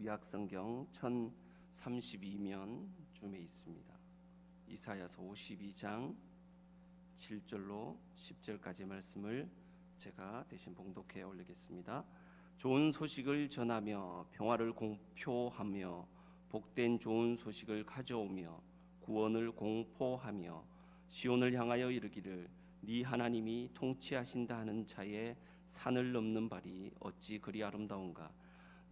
구약성경 1032면 쯤에 있습니다. 이사야서 52장 7절로 10절까지 말씀을 제가 대신 봉독해 올리겠습니다. 좋은 소식을 전하며 평화를 공표하며 복된 좋은 소식을 가져오며 구원을 공포하며 시온을 향하여 이르기를 네 하나님이 통치하신다 하는 자의 산을 넘는 발이 어찌 그리 아름다운가.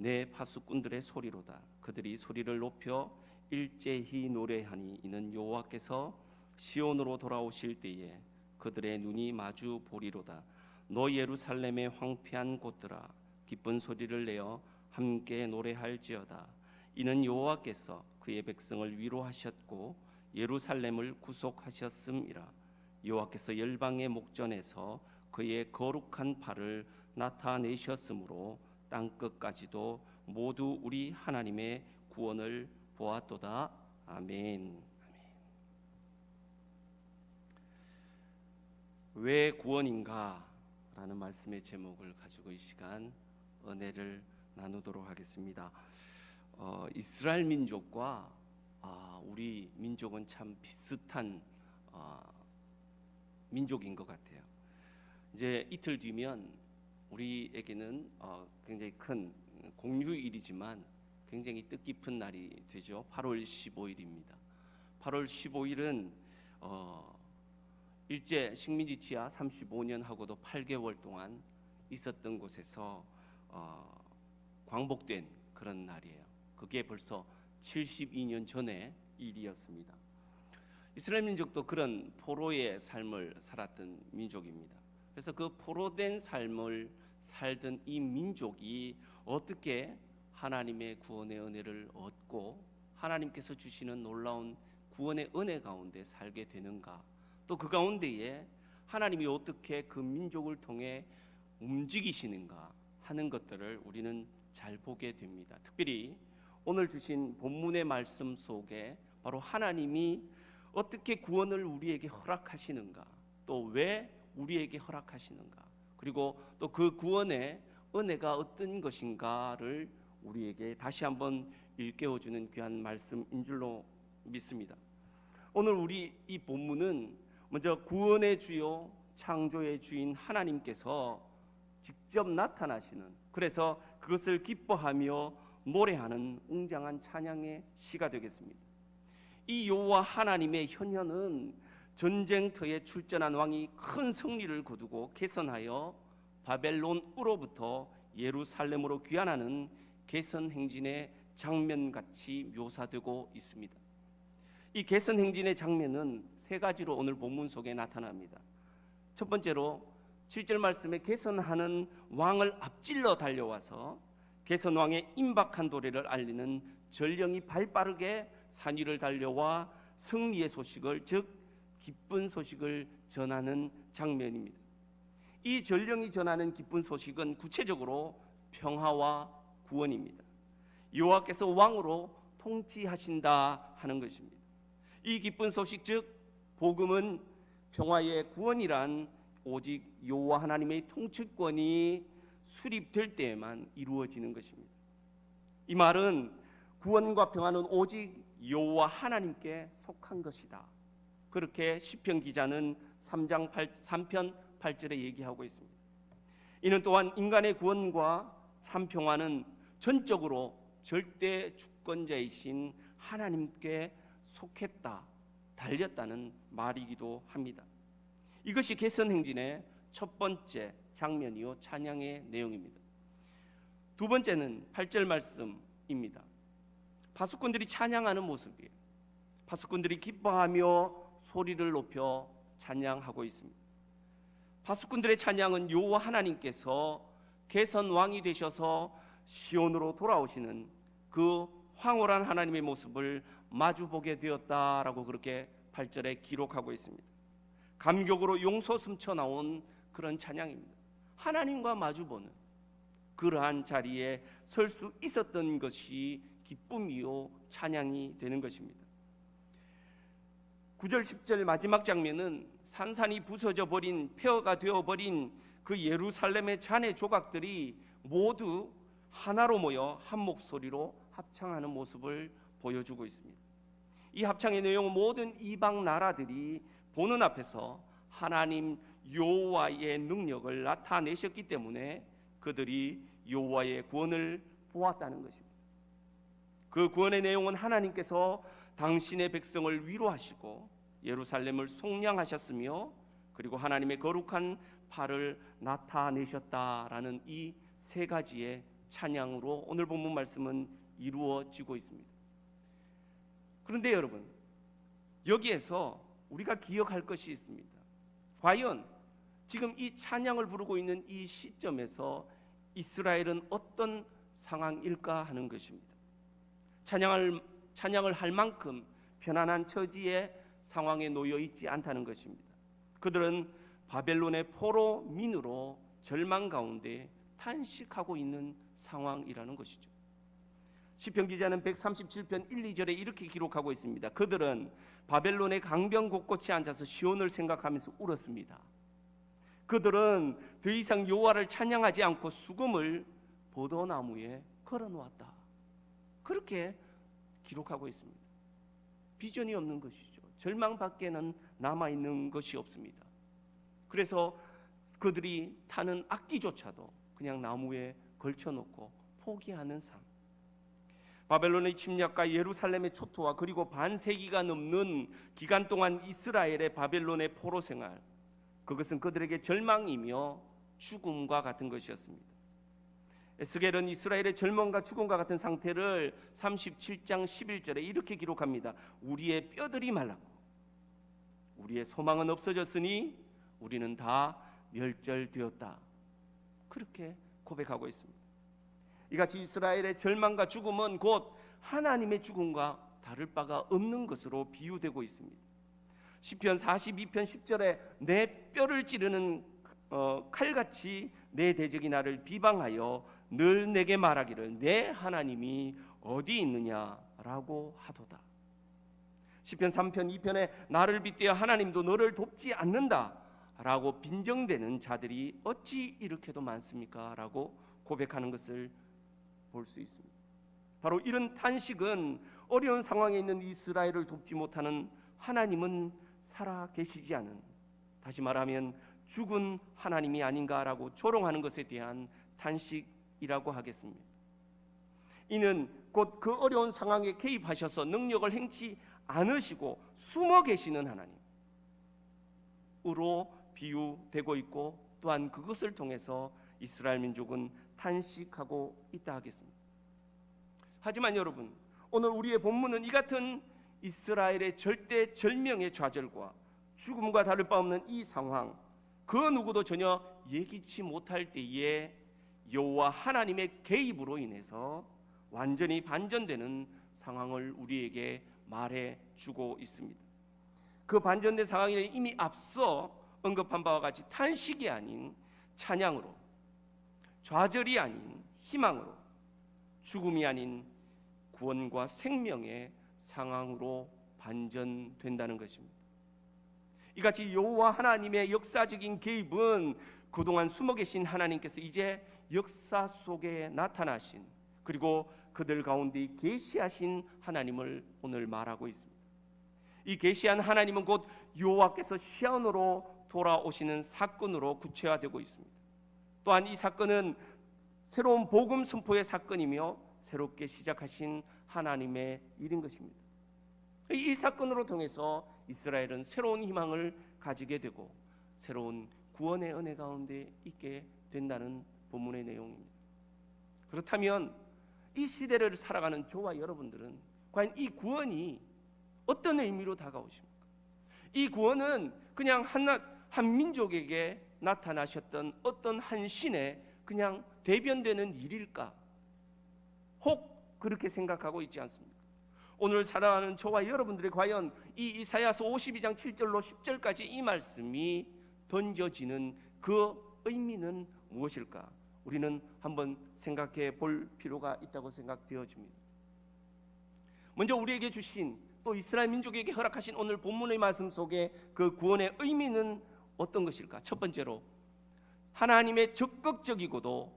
내 파수꾼들의 소리로다. 그들이 소리를 높여 일제히 노래하니 이는 여호와께서 시온으로 돌아오실 때에 그들의 눈이 마주 보리로다. 너 예루살렘의 황폐한 곳들아 기쁜 소리를 내어 함께 노래할지어다. 이는 여호와께서 그의 백성을 위로하셨고 예루살렘을 구속하셨음이라. 여호와께서 열방의 목전에서 그의 거룩한 발을 나타내셨으므로 땅끝까지도 모두 우리 하나님의 구원을 보았도다. 아멘. 왜 구원인가? 라는 말씀의 제목을 가지고 이 시간 은혜를 나누도록 하겠습니다. 이스라엘 민족과 우리 민족은 참 비슷한 민족인 것 같아요. 이제 이틀 뒤면 우리에게는 굉장히 큰 공휴일이지만 굉장히 뜻깊은 날이 되죠. 8월 15일입니다. 8월 15일은 일제 식민지 치하 35년 하고도 8개월 동안 있었던 곳에서 광복된 그런 날이에요. 그게 벌써 72년 전의 일이었습니다. 이스라엘 민족도 그런 포로의 삶을 살았던 민족입니다. 그래서 그 포로된 삶을 살던 이 민족이 어떻게 하나님의 구원의 은혜를 얻고 하나님께서 주시는 놀라운 구원의 은혜 가운데 살게 되는가, 또 그 가운데에 하나님이 어떻게 그 민족을 통해 움직이시는가 하는 것들을 우리는 잘 보게 됩니다. 특별히 오늘 주신 본문의 말씀 속에 바로 하나님이 어떻게 구원을 우리에게 허락하시는가, 또 왜 우리에게 허락하시는가, 그리고 또 그 구원의 은혜가 어떤 것인가를 우리에게 다시 한번 일깨워주는 귀한 말씀인 줄로 믿습니다. 오늘 우리 이 본문은 먼저 구원의 주요 창조의 주인 하나님께서 직접 나타나시는, 그래서 그것을 기뻐하며 노래하는 웅장한 찬양의 시가 되겠습니다. 이 여호와 하나님의 현현은 전쟁터에 출전한 왕이 큰 승리를 거두고 개선하여 바벨론으로부터 예루살렘으로 귀환하는 개선 행진의 장면같이 묘사되고 있습니다. 이 개선 행진의 장면은 세 가지로 오늘 본문 속에 나타납니다. 첫 번째로 7절 말씀에 개선하는 왕을 앞질러 달려와서 개선 왕의 임박한 도래를 알리는 전령이 발빠르게 산 위를 달려와 승리의 소식을, 즉 기쁜 소식을 전하는 장면입니다. 이 전령이 전하는 기쁜 소식은 구체적으로 평화와 구원입니다. 여호와께서 왕으로 통치하신다 하는 것입니다. 이 기쁜 소식, 즉 복음은 평화의 구원이란 오직 여호와 하나님의 통치권이 수립될 때에만 이루어지는 것입니다. 이 말은 구원과 평화는 오직 여호와 하나님께 속한 것이다. 그렇게 시편 기자는 3편 8절에 얘기하고 있습니다. 이는 또한 인간의 구원과 참 평화는 전적으로 절대 주권자이신 하나님께 속했다, 달렸다는 말이기도 합니다. 이것이 개선 행진의 첫 번째 장면이요 찬양의 내용입니다. 두 번째는 8절 말씀입니다. 파수꾼들이 찬양하는 모습이에요. 파수꾼들이 기뻐하며 소리를 높여 찬양하고 있습니다. 파수꾼들의 찬양은 여호와 하나님께서 개선 왕이 되셔서 시온으로 돌아오시는 그 황홀한 하나님의 모습을 마주보게 되었다라고 그렇게 8절에 기록하고 있습니다. 감격으로 용솟음쳐 나온 그런 찬양입니다. 하나님과 마주보는 그러한 자리에 설 수 있었던 것이 기쁨이요 찬양이 되는 것입니다. 9절 10절 마지막 장면은 산산이 부서져 버린, 폐허가 되어버린 그 예루살렘의 잔해 조각들이 모두 하나로 모여 한 목소리로 합창하는 모습을 보여주고 있습니다. 이 합창의 내용은 모든 이방 나라들이 보는 앞에서 하나님 여호와의 능력을 나타내셨기 때문에 그들이 여호와의 구원을 보았다는 것입니다. 그 구원의 내용은 하나님께서 당신의 백성을 위로하시고 예루살렘을 속량하셨으며 그리고 하나님의 거룩한 팔을 나타내셨다라는 이 세 가지의 찬양으로 오늘 본문 말씀은 이루어지고 있습니다. 그런데 여러분, 여기에서 우리가 기억할 것이 있습니다. 과연 지금 이 찬양을 부르고 있는 이 시점에서 이스라엘은 어떤 상황일까 하는 것입니다. 찬양을 할 만큼 편안한 처지의 상황에 놓여 있지 않다는 것입니다. 그들은 바벨론의 포로 민으로 절망 가운데 탄식하고 있는 상황이라는 것이죠. 시편 기자는 137편 1, 2절에 이렇게 기록하고 있습니다. 그들은 바벨론의 강변 곳곳에 앉아서 시온을 생각하면서 울었습니다. 그들은 더 이상 여호와를 찬양하지 않고 수금을 포도나무에 걸어놓았다. 그렇게 기록하고 있습니다. 비전이 없는 것이죠. 절망밖에는 남아있는 것이 없습니다. 그래서 그들이 타는 악기조차도 그냥 나무에 걸쳐놓고 포기하는 삶. 바벨론의 침략과 예루살렘의 초토화 그리고 반세기가 넘는 기간 동안 이스라엘의 바벨론의 포로 생활, 그것은 그들에게 절망이며 죽음과 같은 것이었습니다. 에스겔은 이스라엘의 절망과 죽음과 같은 상태를 37장 11절에 이렇게 기록합니다. 우리의 뼈들이 말랐고 우리의 소망은 없어졌으니 우리는 다 멸절되었다. 그렇게 고백하고 있습니다. 이같이 이스라엘의 절망과 죽음은 곧 하나님의 죽음과 다를 바가 없는 것으로 비유되고 있습니다. 시편 42편 10절에 내 뼈를 찌르는 칼같이 내 대적이 나를 비방하여 늘 내게 말하기를 내 하나님이 어디 있느냐라고 하도다. 시편 3편 2편에 나를 빗대어 하나님도 너를 돕지 않는다 라고 빈정대는 자들이 어찌 이렇게도 많습니까? 라고 고백하는 것을 볼 수 있습니다. 바로 이런 탄식은 어려운 상황에 있는 이스라엘을 돕지 못하는 하나님은 살아 계시지 않은, 다시 말하면 죽은 하나님이 아닌가라고 조롱하는 것에 대한 탄식이라고 하겠습니다. 이는 곧 그 어려운 상황에 개입하셔서 능력을 행치 않으시고 숨어 계시는 하나님으로 비유되고 있고, 또한 그것을 통해서 이스라엘 민족은 탄식하고 있다 하겠습니다. 하지만 여러분, 오늘 우리의 본문은 이 같은 이스라엘의 절대 절명의 좌절과 죽음과 다를 바 없는 이 상황, 그 누구도 전혀 예기치 못할 때에 여호와 하나님의 개입으로 인해서 완전히 반전되는 상황을 우리에게 말해주고 있습니다. 그 반전된 상황에는 이미 앞서 언급한 바와 같이 탄식이 아닌 찬양으로, 좌절이 아닌 희망으로, 죽음이 아닌 구원과 생명의 상황으로 반전된다는 것입니다. 이같이 여호와 하나님의 역사적인 개입은 그동안 숨어 계신 하나님께서 이제 역사 속에 나타나신, 그리고 그들 가운데 계시하신 하나님을 오늘 말하고 있습니다. 이 계시한 하나님은 곧 여호와께서 시온으로 돌아오시는 사건으로 구체화되고 있습니다. 또한 이 사건은 새로운 복음 선포의 사건이며 새롭게 시작하신 하나님의 일인 것입니다. 이 사건으로 통해서 이스라엘은 새로운 희망을 가지게 되고 새로운 구원의 은혜 가운데 있게 된다는 본문의 내용입니다. 그렇다면 이 시대를 살아가는 저와 여러분들은 과연 이 구원이 어떤 의미로 다가오십니까? 이 구원은 그냥 한 민족에게 나타나셨던 어떤 한 신의 그냥 대변되는 일일까? 혹 그렇게 생각하고 있지 않습니까? 오늘 살아가는 저와 여러분들이 과연 이 이사야서 52장 7절로 10절까지 이 말씀이 던져지는 그 의미는 무엇일까? 우리는 한번 생각해 볼 필요가 있다고 생각되어집니다. 먼저 우리에게 주신, 또 이스라엘 민족에게 허락하신 오늘 본문의 말씀 속에 그 구원의 의미는 어떤 것일까? 첫 번째로 하나님의 적극적이고도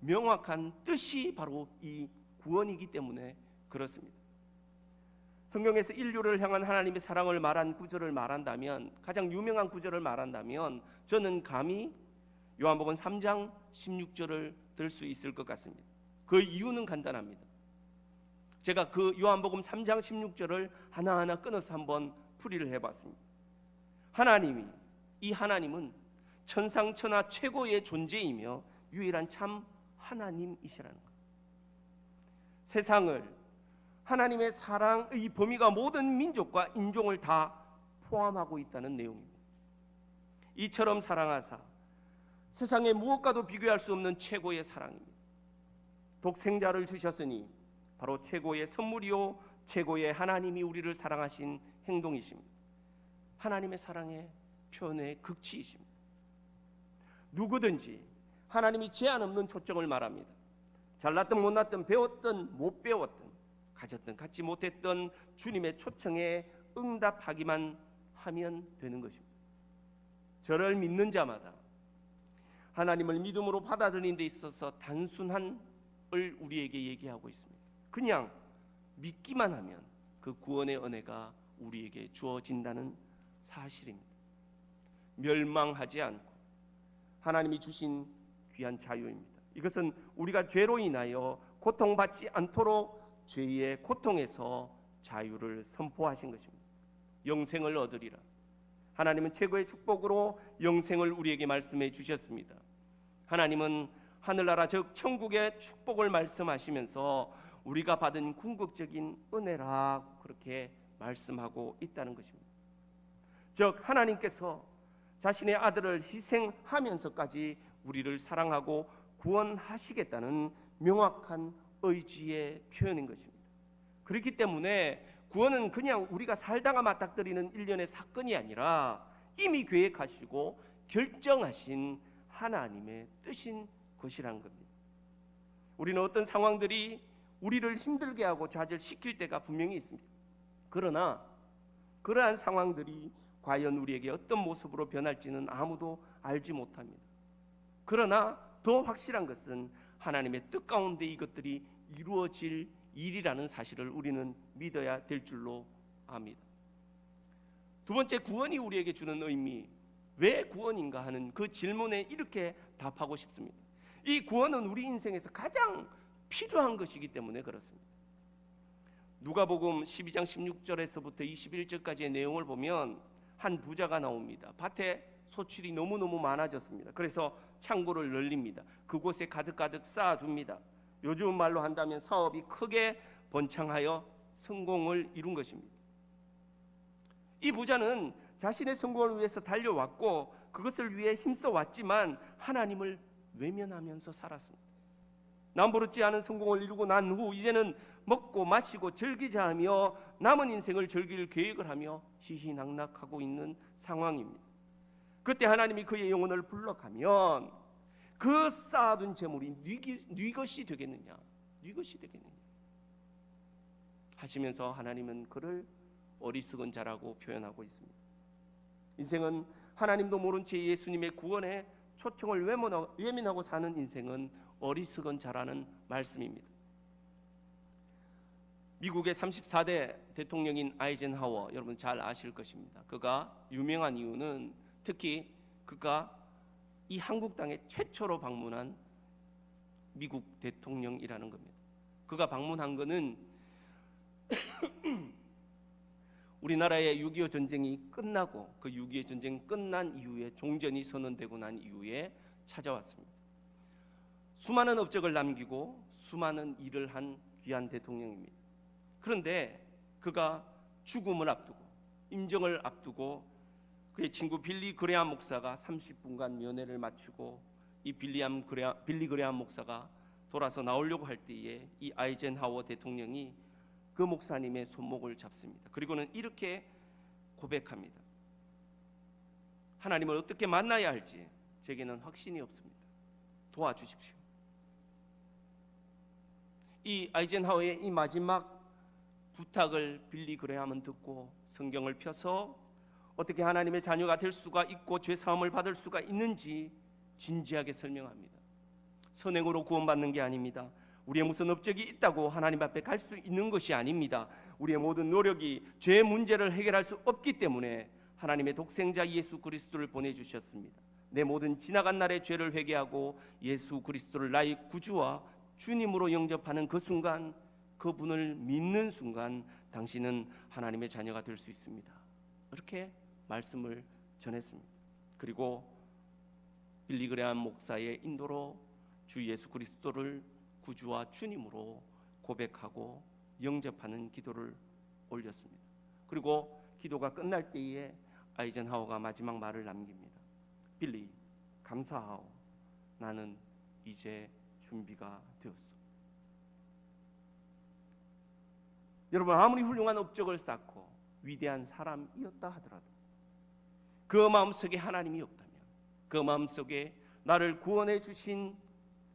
명확한 뜻이 바로 이 구원이기 때문에 그렇습니다. 성경에서 인류를 향한 하나님의 사랑을 말한 구절을 말한다면, 가장 유명한 구절을 말한다면 저는 감히 요한복음 3장 16절을 들 수 있을 것 같습니다. 그 이유는 간단합니다. 제가 그 요한복음 3장 16절을 하나하나 끊어서 한번 풀이를 해봤습니다. 이 하나님은 천상천하 최고의 존재이며 유일한 참 하나님이시라는 것. 세상을 하나님의 사랑의 범위가 모든 민족과 인종을 다 포함하고 있다는 내용입니다. 이처럼 사랑하사 세상의 무엇과도 비교할 수 없는 최고의 사랑입니다. 독생자를 주셨으니 바로 최고의 선물이요 최고의 하나님이 우리를 사랑하신 행동이십니다. 하나님의 사랑의 표현의 극치이십니다. 누구든지 하나님이 제한 없는 초청을 말합니다. 잘났든 못났든 배웠든 못 배웠든 가졌든 갖지 못했던 주님의 초청에 응답하기만 하면 되는 것입니다. 저를 믿는 자마다 하나님을 믿음으로 받아들이는 데 있어서 단순한 을 우리에게 얘기하고 있습니다. 그냥 믿기만 하면 그 구원의 은혜가 우리에게 주어진다는 사실입니다. 멸망하지 않고 하나님이 주신 귀한 자유입니다. 이것은 우리가 죄로 인하여 고통받지 않도록 죄의 고통에서 자유를 선포하신 것입니다. 영생을 얻으리라. 하나님은 최고의 축복으로 영생을 우리에게 말씀해 주셨습니다. 하나님은 하늘나라 즉 천국의 축복을 말씀하시면서 우리가 받은 궁극적인 은혜라고 그렇게 말씀하고 있다는 것입니다. 즉 하나님께서 자신의 아들을 희생하면서까지 우리를 사랑하고 구원하시겠다는 명확한 의지의 표현인 것입니다. 그렇기 때문에 구원은 그냥 우리가 살다가 맞닥뜨리는 일련의 사건이 아니라 이미 계획하시고 결정하신 하나님의 뜻인 것이라는 겁니다. 우리는 어떤 상황들이 우리를 힘들게 하고 좌절시킬 때가 분명히 있습니다. 그러나 그러한 상황들이 과연 우리에게 어떤 모습으로 변할지는 아무도 알지 못합니다. 그러나 더 확실한 것은 하나님의 뜻 가운데 이것들이 이루어질 일이라는 사실을 우리는 믿어야 될 줄로 압니다. 두 번째, 구원이 우리에게 주는 의미, 왜 구원인가 하는 그 질문에 이렇게 답하고 싶습니다. 이 구원은 우리 인생에서 가장 필요한 것이기 때문에 그렇습니다. 누가복음 12장 16절에서부터 21절까지의 내용을 보면 한 부자가 나옵니다. 밭에 소출이 너무너무 많아졌습니다. 그래서 창고를 늘립니다. 그곳에 가득가득 쌓아둡니다. 요즘 말로 한다면 사업이 크게 번창하여 성공을 이룬 것입니다. 이 부자는 자신의 성공을 위해서 달려왔고 그것을 위해 힘써왔지만 하나님을 외면하면서 살았습니다. 남부럽지 않은 성공을 이루고 난 후 이제는 먹고 마시고 즐기자 하며 남은 인생을 즐길 계획을 하며 희희낙낙하고 있는 상황입니다. 그때 하나님이 그의 영혼을 불러가면 그 쌓아둔 재물이 네 것이 되겠느냐, 네 것이 되겠느냐 하시면서 하나님은 그를 어리석은 자라고 표현하고 있습니다. 인생은 하나님도 모른 채 예수님의 구원에 초청을 외면하고 사는 인생은 어리석은 자라는 말씀입니다. 미국의 34대 대통령인 아이젠하워, 여러분 잘 아실 것입니다. 그가 유명한 이유는 특히 그가 이 한국 땅에 최초로 방문한 미국 대통령이라는 겁니다. 그가 방문한 것은 우리나라의 6.25 전쟁이 끝나고 그 6.25 전쟁 끝난 이후에 종전이 선언되고 난 이후에 찾아왔습니다. 수많은 업적을 남기고 수많은 일을 한 귀한 대통령입니다. 그런데 그가 죽음을 앞두고 임종을 앞두고 그의 친구 빌리 그레암 목사가 30분간 면회를 마치고 이 빌리 그레암 목사가 돌아서 나오려고 할 때에 이 아이젠하워 대통령이 그 목사님의 손목을 잡습니다. 그리고는 이렇게 고백합니다. 하나님을 어떻게 만나야 할지 제게는 확신이 없습니다. 도와주십시오. 이 아이젠하워의 이 마지막 부탁을 빌리 그레암은 듣고 성경을 펴서 어떻게 하나님의 자녀가 될 수가 있고 죄 사함을 받을 수가 있는지 진지하게 설명합니다. 선행으로 구원받는 게 아닙니다. 우리의 무슨 업적이 있다고 하나님 앞에 갈 수 있는 것이 아닙니다. 우리의 모든 노력이 죄의 문제를 해결할 수 없기 때문에 하나님의 독생자 예수 그리스도를 보내주셨습니다. 내 모든 지나간 날의 죄를 회개하고 예수 그리스도를 나의 구주와 주님으로 영접하는 그 순간, 그분을 믿는 순간 당신은 하나님의 자녀가 될 수 있습니다. 이렇게 말씀을 전했습니다. 그리고 빌리 그레함 목사의 인도로 주 예수 그리스도를 구주와 주님으로 고백하고 영접하는 기도를 올렸습니다. 그리고 기도가 끝날 때에 아이젠하워가 마지막 말을 남깁니다. 빌리, 감사하오. 나는 이제 준비가 되었어. 여러분, 아무리 훌륭한 업적을 쌓고 위대한 사람이었다 하더라도 그 마음속에 하나님이 없다면, 그 마음속에 나를 구원해 주신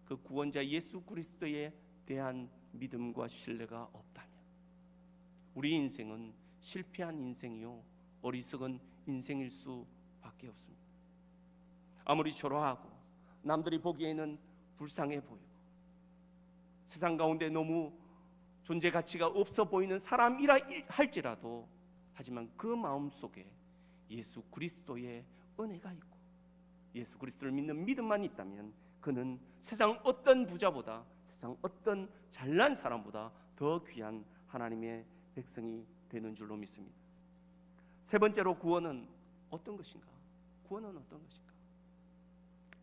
그 구원자 예수 그리스도에 대한 믿음과 신뢰가 없다면 우리 인생은 실패한 인생이요 어리석은 인생일 수밖에 없습니다. 아무리 초라하고 남들이 보기에는 불쌍해 보이고 세상 가운데 너무 존재 가치가 없어 보이는 사람이라 할지라도, 하지만 그 마음속에 예수 그리스도의 은혜가 있고 예수 그리스도를 믿는 믿음만 있다면 그는 세상 어떤 부자보다, 세상 어떤 잘난 사람보다 더 귀한 하나님의 백성이 되는 줄로 믿습니다. 세 번째로, 구원은 어떤 것인가? 구원은 어떤 것인가?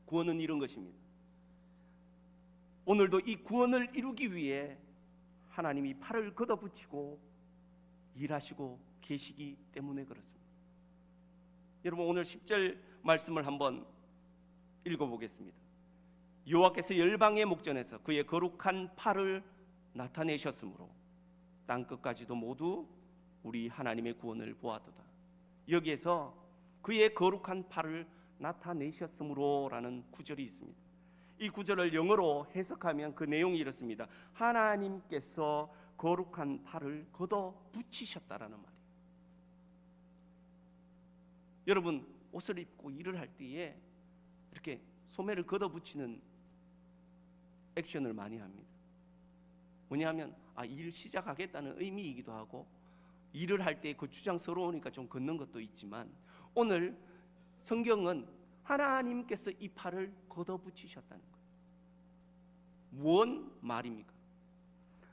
구원은 이런 것입니다. 오늘도 이 구원을 이루기 위해 하나님이 팔을 걷어붙이고 일하시고 계시기 때문에 그렇습니다. 여러분, 오늘 10절 말씀을 한번 읽어보겠습니다. 여호와께서 열방의 목전에서 그의 거룩한 팔을 나타내셨으므로 땅끝까지도 모두 우리 하나님의 구원을 보았도다. 여기에서 그의 거룩한 팔을 나타내셨으므로 라는 구절이 있습니다. 이 구절을 영어로 해석하면 그 내용이 이렇습니다. 하나님께서 거룩한 팔을 걷어붙이셨다라는 말이에요. 여러분, 옷을 입고 일을 할 때에 이렇게 소매를 걷어붙이는 액션을 많이 합니다. 뭐냐면 일 시작하겠다는 의미이기도 하고, 일을 할 때 거추장스러우니까 좀 걷는 것도 있지만, 오늘 성경은 하나님께서 이 팔을 걷어붙이셨다는 거예요. 뭔 말입니까?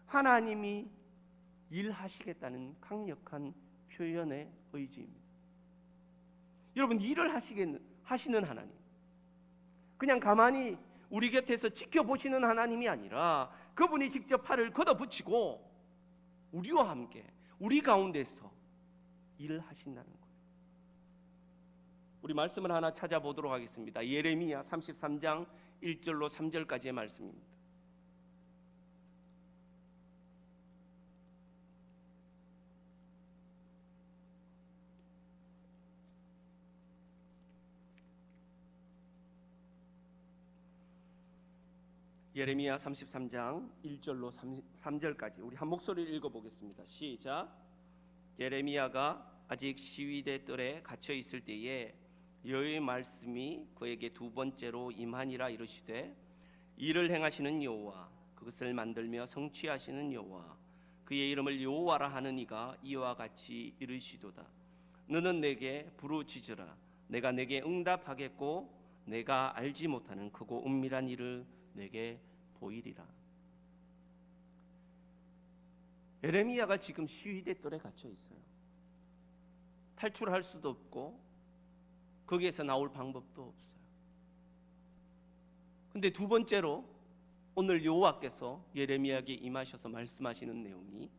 하나님이 일하시겠다는 강력한 표현의 의지입니다. 여러분, 일을 하시는 하나님, 그냥 가만히 우리 곁에서 지켜보시는 하나님이 아니라 그분이 직접 팔을 걷어붙이고 우리와 함께 우리 가운데서 일을 하신다는 거예요. 우리 말씀을 하나 찾아보도록 하겠습니다. 예레미야 33장 1절로 3절까지의 말씀입니다. 예레미야 33장 1절로 3절까지 우리 한 목소리를 읽어보겠습니다. 시작. 예레미야가 아직 시위대 뜰에 갇혀 있을 때에 여호와의 말씀이 그에게 두 번째로 임하니라. 이르시되, 이를 행하시는 여호와, 그것을 만들며 성취하시는 여호와, 그의 이름을 여호와라 하는 이가 이와 같이 이르시도다. 너는 내게 부르짖으라. 내가 내게 응답하겠고 내가 알지 못하는 크고 은밀한 일을 내게 보이리라. 예레미야가 지금 시위대 뜰에 갇혀 있어요. 탈출할 수도 없고 거기에서 나올 방법도 없어요. 근데 두 번째로 오늘 여호와께서 예레미야에게 임하셔서 말씀하시는 내용이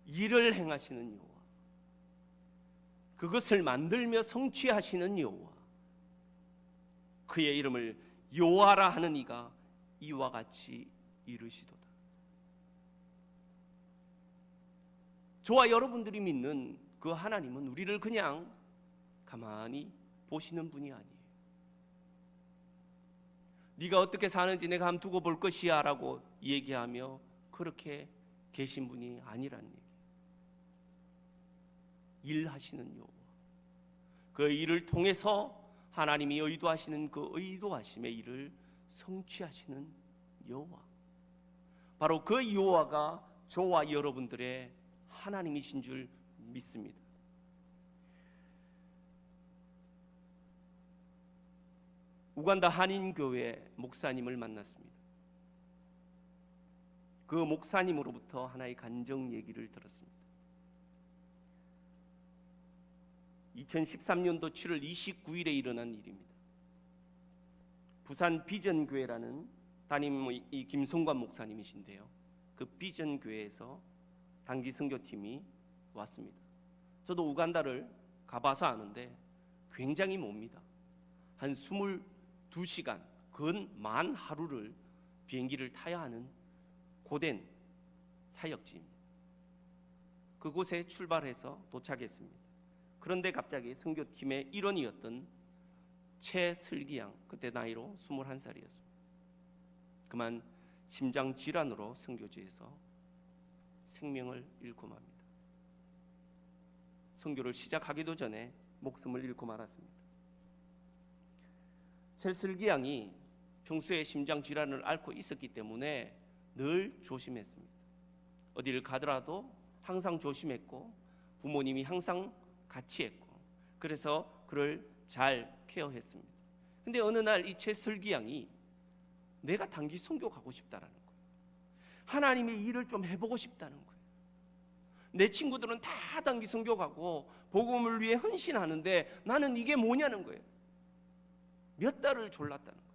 일을 행하시는 여호와, 그것을 만들며 성취하시는 여호와, 그의 이름을 여호와라 하는 이가 이와 같이 이르시도다. 저와 여러분들이 믿는 그 하나님은 우리를 그냥 가만히 보시는 분이 아니에요. 네가 어떻게 사는지 내가 한번 두고 볼 것이야 라고 얘기하며 그렇게 계신 분이 아니라는 얘기예요. 일하시는 여호와, 그 일을 통해서 하나님이 의도하시는 그 의도하심의 일을 성취하시는 여호와, 바로 그 여호와가 저와 여러분들의 하나님이신 줄 믿습니다. 우간다 한인교회 목사님을 만났습니다. 그 목사님으로부터 하나의 간증 얘기를 들었습니다. 2013년도 7월 29일에 일어난 일입니다. 부산 비전교회라는 담임의 이 김성관 목사님이신데요, 그 비전교회에서 단기 선교팀이 왔습니다. 저도 우간다를 가봐서 아는데 굉장히 멉니다. 한 22시간, 근 만 하루를 비행기를 타야 하는 고된 사역지입니다. 그곳에 출발해서 도착했습니다. 그런데 갑자기 선교팀의 일원이었던 최슬기양, 그때 나이로 21살이었습니다. 그만 심장 질환으로 선교지에서 생명을 잃고 맙니다. 선교를 시작하기도 전에 목숨을 잃고 말았습니다. 최슬기양이 평소에 심장 질환을 앓고 있었기 때문에 늘 조심했습니다. 어디를 가더라도 항상 조심했고 부모님이 항상 같이 했고, 그래서 그를 잘 케어했습니다. 근데 어느 날 이 최슬기 양이 내가 단기 선교 가고 싶다라는 거예요. 하나님의 일을 좀 해보고 싶다는 거예요. 내 친구들은 다 단기 선교 가고 복음을 위해 헌신하는데 나는 이게 뭐냐는 거예요. 몇 달을 졸랐다는 거예요.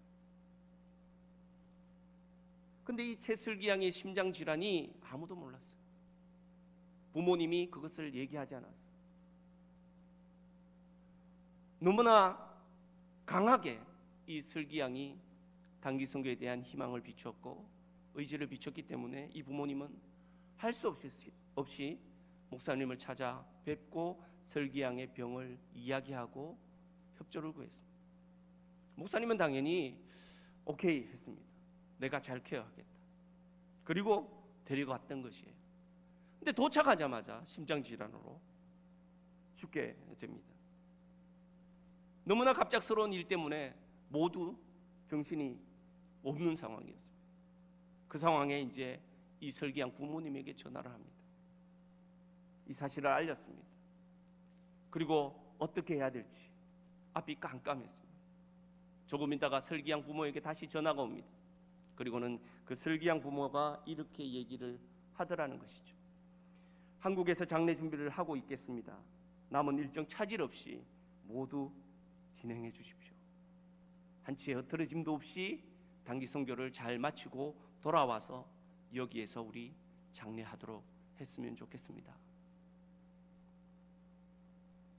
근데 이 최슬기 양의 심장 질환이 아무도 몰랐어요. 부모님이 그것을 얘기하지 않았어요. 너무나 강하게 이 슬기 양이 단기 선교에 대한 희망을 비추었고 의지를 비췄기 때문에 이 부모님은 할 수 없이 목사님을 찾아 뵙고 슬기 양의 병을 이야기하고 협조를 구했습니다. 목사님은 당연히 오케이 했습니다. 내가 잘 케어하겠다. 그리고 데리고 왔던 것이에요. 근데 도착하자마자 심장 질환으로 죽게 됩니다. 너무나 갑작스러운 일 때문에 모두 정신이 없는 상황이었습니다. 그 상황에 이제 이 슬기양 부모님에게 전화를 합니다. 이 사실을 알렸습니다. 그리고 어떻게 해야 될지 앞이 깜깜했습니다. 조금 있다가 슬기양 부모에게 다시 전화가 옵니다. 그리고는 그 슬기양 부모가 이렇게 얘기를 하더라는 것이죠. 한국에서 장례 준비를 하고 있겠습니다. 남은 일정 차질 없이 모두 진행해 주십시오. 한치의 흐트러짐도 없이 단기 선교를 잘 마치고 돌아와서 여기에서 우리 장례하도록 했으면 좋겠습니다.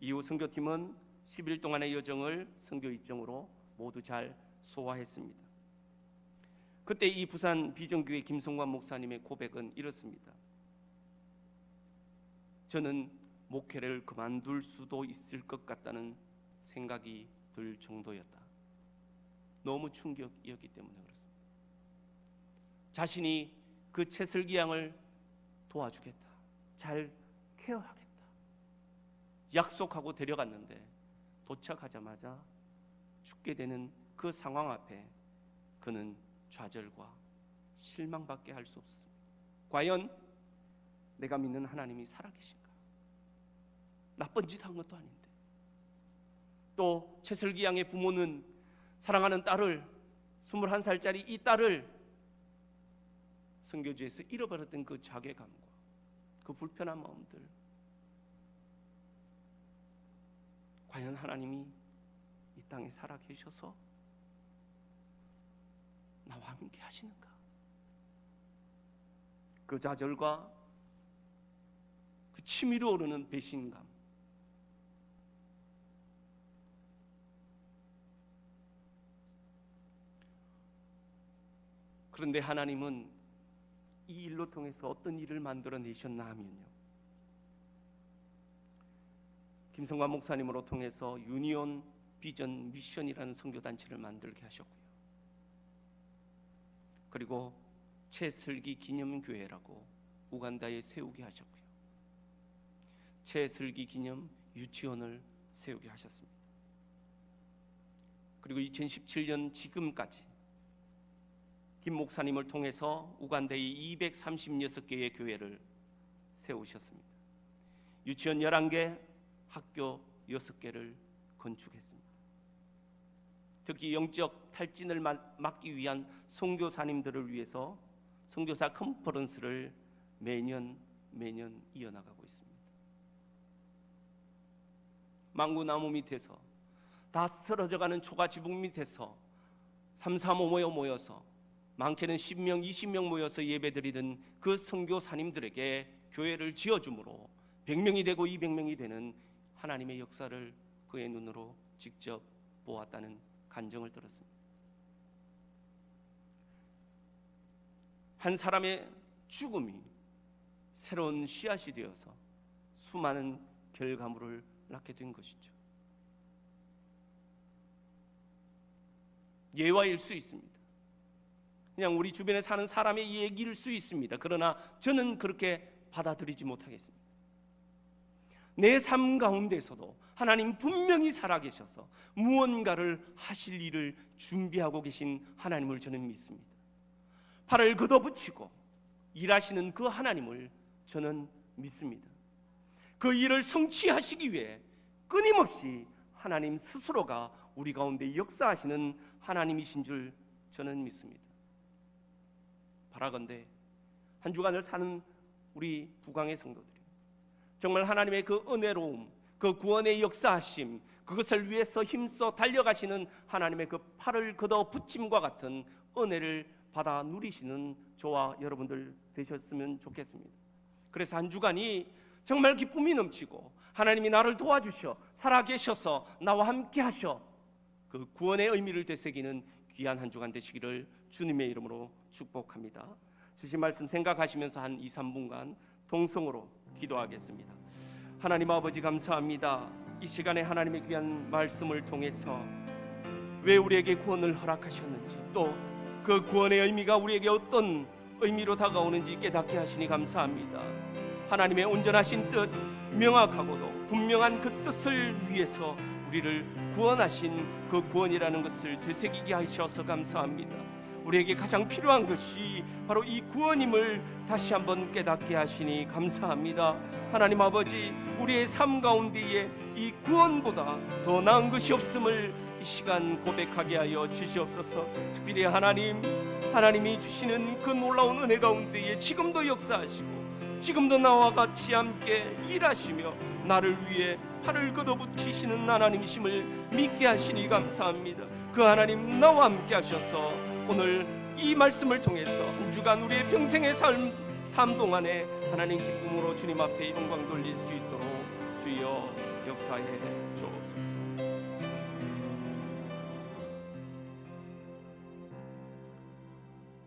이후 선교팀은 10일 동안의 여정을 선교 일정으로 모두 잘 소화했습니다. 그때 이 부산 비전교회 김성관 목사님의 고백은 이렇습니다. 저는 목회를 그만둘 수도 있을 것 같다는 생각이 들 정도였다. 너무 충격이었기 때문에 그렇습니다. 자신이 그 최슬기 양을 도와주겠다, 잘 케어하겠다 약속하고 데려갔는데 도착하자마자 죽게 되는 그 상황 앞에 그는 좌절과 실망밖에 할 수 없었습니다. 과연 내가 믿는 하나님이 살아계신가? 나쁜 짓 한 것도 아닌데. 또 최슬기 양의 부모는 사랑하는 딸을, 21살짜리 이 딸을 선교지에서 잃어버렸던 그 자괴감과 그 불편한 마음들, 과연 하나님이 이 땅에 살아계셔서 나와 함께 하시는가? 그 좌절과 그 치밀어 오르는 배신감, 그런데 하나님은 이 일로 통해서 어떤 일을 만들어내셨나 하면요, 김성관 목사님으로 통해서 유니온 비전 미션이라는 선교단체를 만들게 하셨고요, 그리고 최슬기 기념교회라고 우간다에 세우게 하셨고요, 최슬기 기념 유치원을 세우게 하셨습니다. 그리고 2017년 지금까지 김 목사님을 통해서 우간다에 236개의 교회를 세우셨습니다. 유치원 11개, 학교 6개를 건축했습니다. 특히 영적 탈진을 막기 위한 선교사님들을 위해서 선교사 컨퍼런스를 매년 이어나가고 있습니다. 망구나무 밑에서 다 쓰러져가는 초가지붕 밑에서 335 모여서 많게는 10명, 20명 모여서 예배드리던 그 선교사님들에게 교회를 지어주므로 100명이 되고 200명이 되는 하나님의 역사를 그의 눈으로 직접 보았다는 간증을 들었습니다. 한 사람의 죽음이 새로운 씨앗이 되어서 수많은 결과물을 낳게 된 것이죠. 예화일 수 있습니다. 그냥 우리 주변에 사는 사람의 얘기일 수 있습니다. 그러나 저는 그렇게 받아들이지 못하겠습니다. 내 삶 가운데서도 하나님 분명히 살아계셔서 무언가를 하실 일을 준비하고 계신 하나님을 저는 믿습니다. 팔을 걷어붙이고 일하시는 그 하나님을 저는 믿습니다. 그 일을 성취하시기 위해 끊임없이 하나님 스스로가 우리 가운데 역사하시는 하나님이신 줄 저는 믿습니다. 바라건대 한 주간을 사는 우리 부강의 성도들이 정말 하나님의 그 은혜로움, 그 구원의 역사하심, 그것을 위해서 힘써 달려가시는 하나님의 그 팔을 걷어붙임과 같은 은혜를 받아 누리시는 저와 여러분들 되셨으면 좋겠습니다. 그래서 한 주간이 정말 기쁨이 넘치고 하나님이 나를 도와주셔 살아계셔서 나와 함께 하셔 그 구원의 의미를 되새기는 귀한 한 주간 되시기를 주님의 이름으로 축복합니다. 주신 말씀 생각하시면서 한 2-3분간 동성으로 기도하겠습니다. 하나님 아버지 감사합니다. 이 시간에 하나님의 귀한 말씀을 통해서 왜 우리에게 구원을 허락하셨는지 또 그 구원의 의미가 우리에게 어떤 의미로 다가오는지 깨닫게 하시니 감사합니다. 하나님의 온전하신 뜻, 명확하고도 분명한 그 뜻을 위해서 우리를 구원하신 그 구원이라는 것을 되새기게 하셔서 감사합니다. 우리에게 가장 필요한 것이 바로 이 구원임을 다시 한번 깨닫게 하시니 감사합니다. 하나님 아버지, 우리의 삶 가운데에 이 구원보다 더 나은 것이 없음을 이 시간 고백하게 하여 주시옵소서. 특별히 하나님이 주시는 그 놀라운 은혜 가운데에 지금도 역사하시고 지금도 나와 같이 함께 일하시며 나를 위해 팔을 걷어붙이시는 하나님이심을 믿게 하시니 감사합니다. 그 하나님 나와 함께 하셔서 오늘 이 말씀을 통해서 한 주간 우리의 평생의 삶 동안에 하나님 기쁨으로 주님 앞에 영광 돌릴 수 있도록 주여 역사해 주옵소서.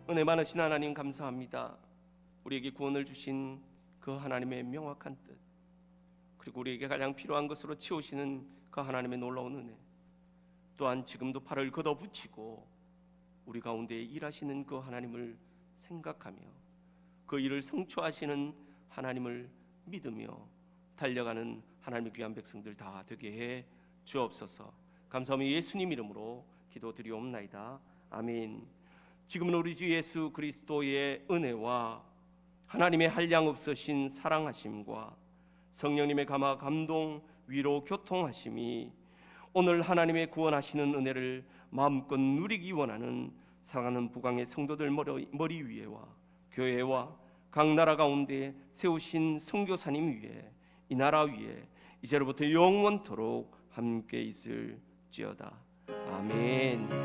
은혜 많으신 하나님 감사합니다. 우리에게 구원을 주신 그 하나님의 명확한 뜻, 그리고 우리에게 가장 필요한 것으로 채우시는 그 하나님의 놀라운 은혜, 또한 지금도 팔을 걷어붙이고 우리 가운데 일하시는 그 하나님을 생각하며 그 일을 성취하시는 하나님을 믿으며 달려가는 하나님의 귀한 백성들 다 되게 해 주옵소서. 감사하며 예수님 이름으로 기도드리옵나이다. 아멘. 지금은 우리 주 예수 그리스도의 은혜와 하나님의 한량없으신 사랑하심과 성령님의 감화 감동 위로 교통하심이 오늘 하나님의 구원하시는 은혜를 마음껏 누리기 원하는 사랑하는 부강의 성도들 머리 위에와 교회와 각 나라 가운데 세우신 선교사님 위에 이 나라 위에 이제로부터 영원토록 함께 있을지어다. 아멘.